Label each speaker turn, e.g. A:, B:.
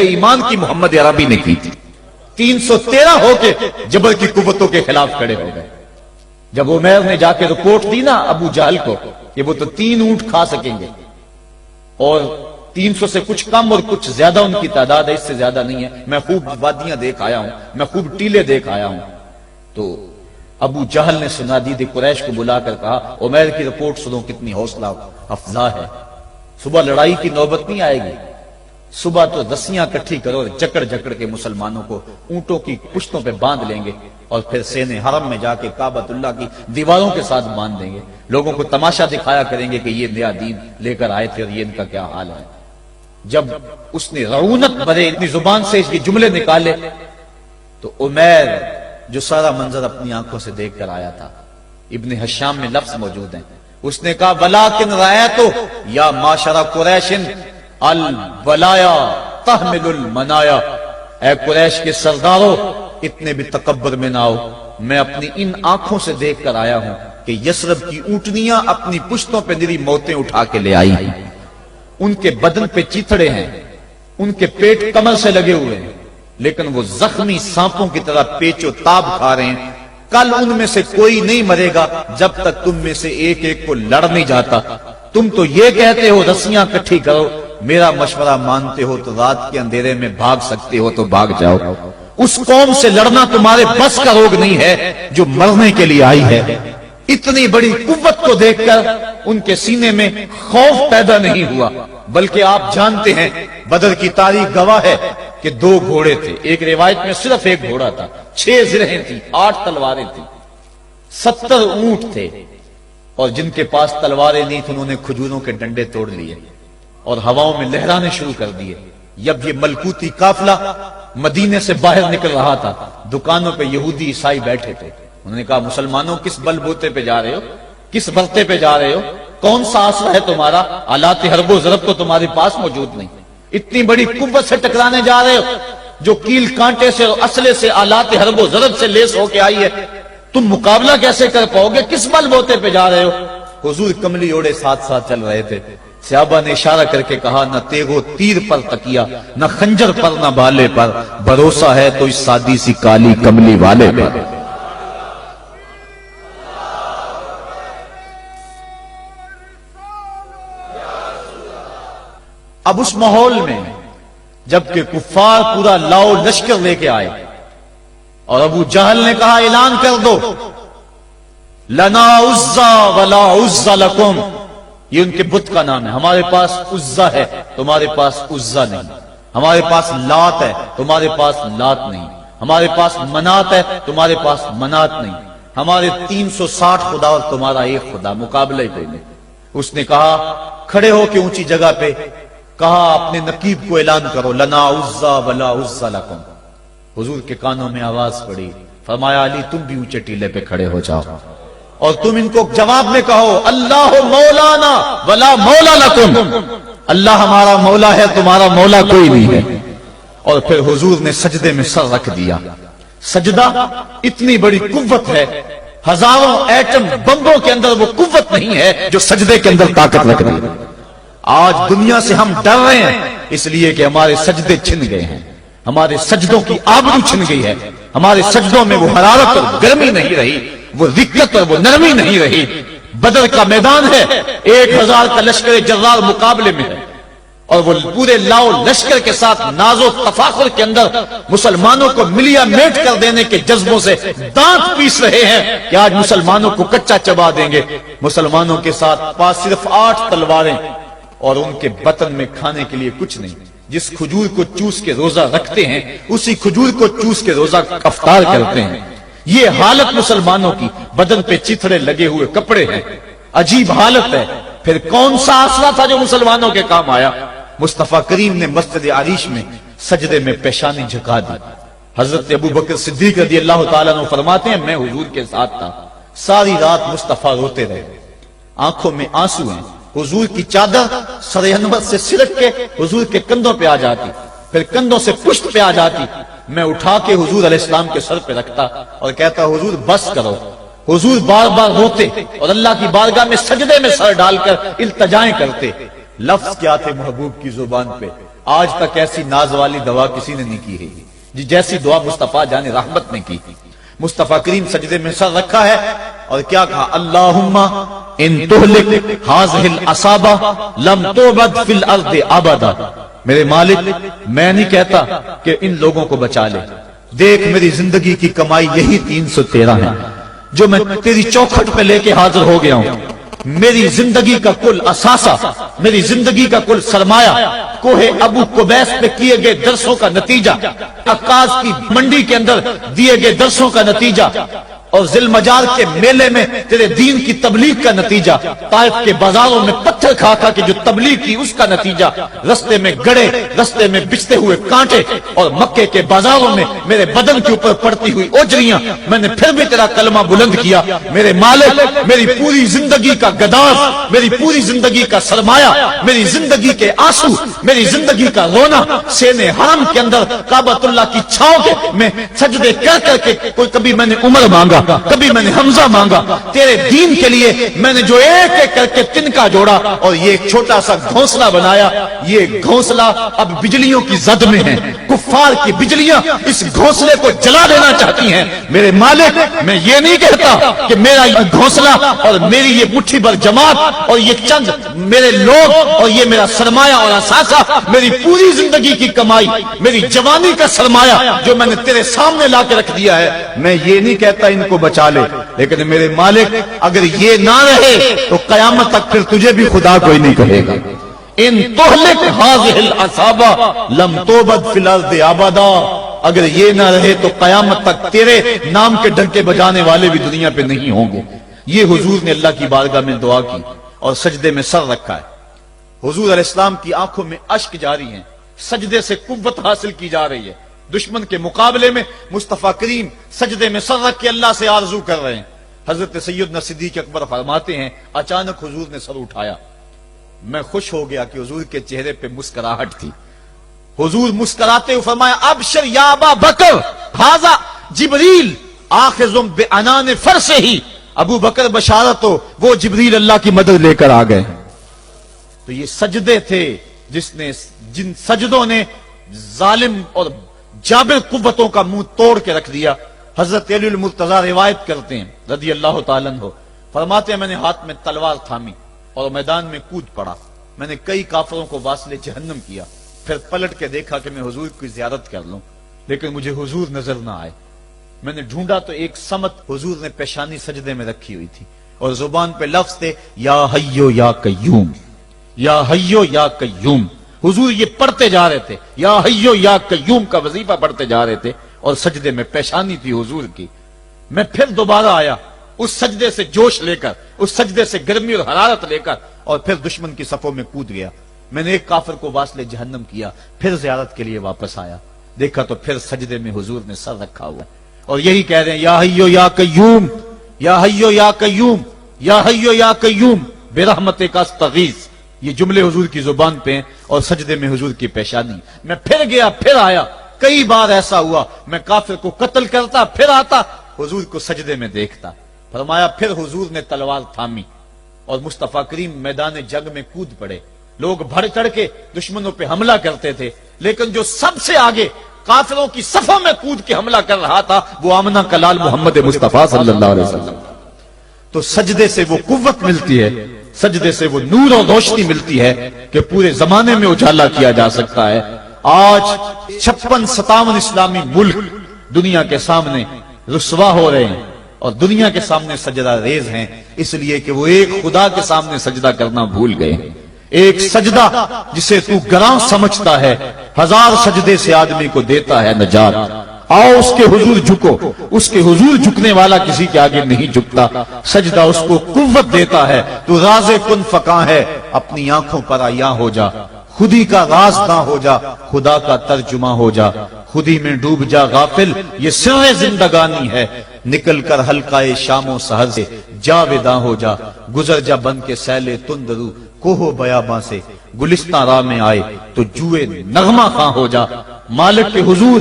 A: ایمان کی محمد عربی نے کی تھی. 313 ہو کے جبر کی قوتوں کے خلاف کھڑے ہو گئے. جب عمیر نے جا کے رپورٹ دی نا ابو جہل کو کہ وہ تو 3 اونٹ کھا سکیں گے اور 300 سے کچھ کم اور کچھ زیادہ ان کی تعداد ہے، اس سے زیادہ نہیں ہے، میں خوب وادیاں دیکھ آیا ہوں، میں خوب ٹیلے دیکھ آیا ہوں. تو ابو جہل نے سنادید قریش کو بلا کر کہا عمیر کی رپورٹ سنو کتنی حوصلہ افزا ہے. صبح لڑائی کی نوبت نہیں آئے گی، صبح تو رسیاں کٹھی کرو، جکڑ جکڑ کے مسلمانوں کو اونٹوں کی پشتوں پہ باندھ لیں گے اور پھر سینے حرم میں جا کے کعبۃ اللہ کی دیواروں کے ساتھ باندھ دیں گے. لوگوں کو تماشا دکھایا کریں گے کہ یہ نیا دین لے کر آئے تھے اور یہ ان کا کیا حال ہے. جب اس نے رعونت بھرے اتنی زبان سے اس کے جملے نکالے تو عمیر جو سارا منظر اپنی آنکھوں سے دیکھ کر آیا تھا، ابن حشام میں لفظ موجود ہیں، اس نے کہا وَلَٰكِنْ رَأَيْتُ يَا مَعْشَرَ قُرَيْشٍ الْبَلَايَا تَحْمِلُ الْمَنَايَا. اے قریش کے سرداروں اتنے بھی تکبر میں نہ آؤ، میں اپنی ان آنکھوں سے دیکھ کر آیا ہوں کہ یثرب کی اونٹنیاں اپنی پشتوں پہ نری موتیں اٹھا کے لے آئی ہیں. ان کے بدن پہ چیتھڑے ہیں، ان کے پیٹ کمر سے لگے ہوئے ہیں، لیکن وہ زخمی سانپوں کی طرح پیچ و تاب کھا رہے ہیں. کل ان میں سے کوئی نہیں مرے گا جب تک تم میں سے ایک ایک کو لڑ نہیں جاتا. تم تو یہ کہتے ہو رسیاں کٹھی کرو، میرا مشورہ مانتے ہو تو رات کے اندھیرے میں بھاگ سکتے ہو تو بھاگ جاؤ. اس قوم سے لڑنا تمہارے بس کا روگ نہیں ہے جو مرنے کے لیے آئی ہے. اتنی بڑی قوت کو دیکھ کر ان کے سینے میں خوف پیدا نہیں ہوا، بلکہ آپ جانتے ہیں بدر کی تاریخ گواہ ہے کہ 2 گھوڑے تھے. ایک روایت میں صرف ایک گھوڑا تھا، 6 زرہیں تھی، 8 تلواریں تھیں، 70 اونٹ تھے، اور جن کے پاس تلواریں نہیں تھیں انہوں نے کھجوروں کے ڈنڈے توڑ لیے اور ہواؤں میں لہرانے شروع کر دیے. جب یہ ملکوتی قافلہ مدینے سے باہر نکل رہا تھا، دکانوں پہ یہودی عیسائی بیٹھے تھے. انہوں نے کہا مسلمانوں کس بل بوتے پہ جا رہے ہو، کس برتے پہ جا رہے ہو، کون سا آسرا ہے تمہارا، آلات حرب و ضرب تو تمہارے پاس موجود نہیں. اتنی بڑی قوت سے ٹکرانے جا رہے ہو جو کیل کانٹے سے اور اسلحے سے آلات حرب و ضرب سے لیس ہو کے آئی ہے. تم مقابلہ کیسے کر پاؤ گے، کس بل بوتے پہ جا رہے ہو. حضور کملی اوڑے ساتھ ساتھ چل رہے تھے. صحابہ نے اشارہ کر کے کہا نہ تیغو تیر پر تکیا، نہ خنجر پر، نہ بالے پر، بھروسہ ہے تو اس سادی سی کالی کملی والے پر. اب اس ماحول میں جبکہ کفار پورا لاؤ لشکر لے کے آئے اور ابو جہل نے کہا اعلان کر دو لنا عزا ولا عزا لکم، یہ ان کے بت کا نام ہے. ہمارے پاس عزا ہے، تمہارے پاس عزا نہیں. ہمارے پاس لات ہے، تمہارے پاس لات نہیں. ہمارے پاس منات ہے، تمہارے پاس منات نہیں. ہمارے 360 خدا اور تمہارا ایک خدا، مقابلہ ہی کوئی نہیں. اس نے کہا کھڑے ہو کے اونچی جگہ پہ کہا اپنے نقیب کو اعلان کرو لنا عزا ولا عزا لکم. حضور کے کانوں میں آواز پڑی، فرمایا علی تم بھی اونچے ٹیلے پہ کھڑے ہو جاؤ اور تم ان کو جواب میں کہو اللہ مولانا ولا مولا لکم، اللہ ہمارا مولا ہے، تمہارا مولا کوئی نہیں ہے. اور پھر حضور نے سجدے میں سر رکھ دیا. سجدہ اتنی بڑی قوت ہے، ہزاروں ایٹم بمبوں کے اندر وہ قوت نہیں ہے جو سجدے کے اندر طاقت رکھ دی. آج دنیا سے ہم ڈر رہے ہیں اس لیے کہ ہمارے سجدے چھن گئے ہیں، ہمارے سجدوں کی آبرو چھن گئی ہے، ہمارے سجدوں میں وہ حرارت اور گرمی نہیں رہی، وہ رقت اور وہ نرمی نہیں رہی. بدر کا میدان ہے، 1000 کا لشکر جرار مقابلے میں ہے اور وہ پورے لاؤ لشکر کے ساتھ ناز و تفاخر کے اندر مسلمانوں کو ملیا میٹ کر دینے کے جذبوں سے دانت پیس رہے ہیں کہ آج مسلمانوں کو کچا چبا دیں گے. مسلمانوں کے ساتھ پاس صرف 8 تلواریں اور ان کے بطن میں کھانے کے لیے کچھ نہیں. جس کھجور کو چوس کے روزہ رکھتے ہیں اسی کھجور کو چوس کے روزہ افطار کرتے ہیں. یہ حالت مسلمانوں کی، بدن پہ چتھڑے لگے ہوئے کپڑے ہیں، عجیب حالت ہے. پھر کون سا آسرا تھا جو مسلمانوں کے کام آیا. مصطفیٰ کریم نے مسجد عریش میں سجدے میں پیشانی جھکا دی. حضرت ابو بکر صدیق رضی اللہ تعالیٰ عنہ فرماتے ہیں میں حضور کے ساتھ تھا، ساری رات مصطفیٰ روتے رہے، آنکھوں میں آنسو ہیں. حضور کی چادر سر انور سے سلٹ کے حضور کے کندھوں پہ آ جاتی، پھر کندھوں سے پشت پہ آ جاتی. میں اٹھا کے حضور علیہ السلام کے سر پہ رکھتا اور کہتا حضور بس کرو. حضور بار بار روتے اور اللہ کی بارگاہ میں سجدے میں سر ڈال کر التجائیں کرتے. لفظ کیا تھے محبوب کی زبان پہ، آج تک ایسی ناز والی دعا کسی نے نہیں کی ہے جی جیسی دعا مصطفیٰ جان رحمت نے کی. مصطفیٰ کریم سجدے میں سر رکھا ہے اور کیا کہا؟ اللہم ان تہلک ہذہ العصابہ لم تعبد فی الارض ابدا. میرے مالک میں نہیں کہتا کہ ان لوگوں کو بچا لے، دیکھ میری زندگی کی کمائی یہی 313 ہے جو میں تیری چوکھٹ پہ لے کے حاضر ہو گیا ہوں. میری زندگی کا کل اثاثہ، میری زندگی کا کل سرمایہ کوہ ابو قبیس پہ کیے گئے درسوں کا نتیجہ، عکاظ کی منڈی کے اندر دیے گئے درسوں کا نتیجہ، اور ذل مجال کے میلے میں تیرے دین کی تبلیغ کا نتیجہ، طائف کے بازاروں میں پتھر کھا کھا کے جو تبلیغ کی اس کا نتیجہ، رستے میں گڑے، رستے میں بچتے ہوئے کانٹے، اور مکے کے بازاروں میں میرے بدن کے اوپر پڑتی ہوئی اوجریاں، میں نے پھر بھی تیرا کلمہ بلند کیا. میرے مالک میری پوری زندگی کا گداز، میری پوری زندگی کا سرمایہ، میری زندگی کے آنسو، میری زندگی کا رونا سین حرم کے اندر کعبۃ اللہ کی چھاؤں کے میں سجدے کر کر کے، کوئی کبھی میں نے عمر مانگا، کبھی میں نے حمزہ مانگا، تیرے دین کے لیے میں نے جو ایک ایک کر کے تنکا جوڑا اور یہ ایک چھوٹا سا گھونسلہ بنایا. یہ گھونسلہ اب بجلیوں کی زد میں ہے، کفار کی بجلیاں اس گھونسلے کو جلا دینا چاہتی ہیں. میرے مالک میں یہ نہیں کہتا کہ میرا یہ گھونسلہ اور میری یہ مٹھی بھر جماعت اور یہ چند میرے لوگ اور یہ میرا سرمایہ اور اثاثہ، میری پوری زندگی کی کمائی، میری جوانی کا سرمایہ جو میں نے تیرے سامنے لا کے رکھ دیا ہے، میں یہ نہیں کہتا ان کو بچا لے، لیکن میرے مالک اگر یہ نہ رہے تو قیامت تک پھر تجھے بھی خدا کوئی نہیں کہے گا. ان تہلک ہذہ العصابہ لم تعبد فی الارض ابدا. اگر یہ نہ رہے تو قیامت تک تیرے نام کے ڈنکے بجانے والے بھی دنیا پہ نہیں ہوں گے. یہ حضور نے اللہ کی بارگاہ میں دعا کی اور سجدے میں سر رکھا ہے. حضور علیہ السلام کی آنکھوں میں اشک جاری ہیں، سجدے سے قوت حاصل کی جا رہی ہے. دشمن کے مقابلے میں مصطفیٰ کریم سجدے میں سر رکھ کے اللہ سے آرزو کر رہے ہیں. حضرت سیدنا صدیق اکبر فرماتے ہیں اچانک حضور نے سر اٹھایا، میں خوش ہو گیا کہ حضور کے چہرے پہ مسکراہٹ تھی. حضور مسکراتے ہوئے فرمایا ابشر یا ابا بکر ھذا جبریل آخذ بعنان فرسہ. ابو بکر بشارت ہو، وہ جبریل اللہ کی مدد لے کر آ گئے. تو یہ سجدے تھے جن سجدوں نے ظالم اور جابر قوتوں کا منہ توڑ کے رکھ دیا. حضرت علی المرتضیٰ روایت کرتے ہیں رضی اللہ تعالیٰ عنہ، فرماتے ہیں میں نے ہاتھ میں تلوار تھامی اور میدان میں کود پڑا. میں نے کئی کافروں کو واصل جہنم کیا، پھر پلٹ کے دیکھا کہ میں حضور کی زیارت کر لوں، لیکن مجھے حضور نظر نہ آئے. میں نے ڈھونڈا تو ایک سمت حضور نے پیشانی سجدے میں رکھی ہوئی تھی اور زبان پہ لفظ تھے یا حیو یا قیوم، یا حیو یا قیوم. حضور یہ پڑھتے جا رہے تھے، یا حیو یا قیوم کا وظیفہ پڑھتے جا رہے تھے اور سجدے میں پیشانی تھی حضور کی. میں پھر دوبارہ آیا اس سجدے سے جوش لے کر، اس سجدے سے گرمی اور حرارت لے کر، اور پھر دشمن کی صفوں میں کود گیا. میں نے ایک کافر کو واصل جہنم کیا، پھر زیارت کے لیے واپس آیا، دیکھا تو پھر سجدے میں حضور نے سر رکھا ہوا اور یہی کہہ رہے ہیں یا حیو یا قیوم، یا حیو یا قیوم، یا حیو یا قیوم برحمتک استغیث. یہ جملے حضور کی زبان پہ ہیں اور سجدے میں حضور کی پیشانی. میں پھر گیا، پھر آیا، کئی بار ایسا ہوا میں کافر کو قتل کرتا، پھر آتا حضور کو سجدے میں دیکھتا. فرمایا پھر حضور نے تلوار تھامی اور مصطفیٰ کریم میدان جنگ میں کود پڑے. لوگ بڑھ چڑھ کے دشمنوں پہ حملہ کرتے تھے، لیکن جو سب سے آگے کافروں کی صفوں میں کود کے حملہ کر رہا تھا وہ آمنہ کا لال محمد مصطفیٰ صلی اللہ علیہ وسلم. تو سجدے سے وہ قوت ملتی ہے، سجدے سے وہ نور اور روشنی ملتی ہے کہ پورے زمانے میں اجالا کیا جا سکتا ہے. آج 56-57 اسلامی ملک دنیا کے سامنے رسوا ہو رہے ہیں اور دنیا کے سامنے سجدہ ریز ہیں، اس لیے کہ وہ ایک خدا کے سامنے سجدہ کرنا بھول گئے ہیں. ایک سجدہ جسے تو گراں سمجھتا ہے 1000 سجدے سے آدمی کو دیتا ہے نجات. آؤ اس کے حضور جھکو، اس کے حضور جھکنے والا کسی کے آگے نہیں جھکتا. سجدہ اس کو قوت دیتا ہے. تو راز کن فقاں ہے، اپنی آنکھوں پر عیاں ہو جا، خودی کا راز نہ ہو جا، خدا کا ترجمہ ہو جا. خودی میں ڈوب جا غافل، یہ سر زندگانی ہے. نکل کر حلقہ شام و سحر سے جا ودا ہو جا. گزر جا بن کے سیلے تندرو کوہ بیاباں سے. گلستان راہ میں آئے تو جوئے نغمہ خواں ہو جا. مالک کے حضور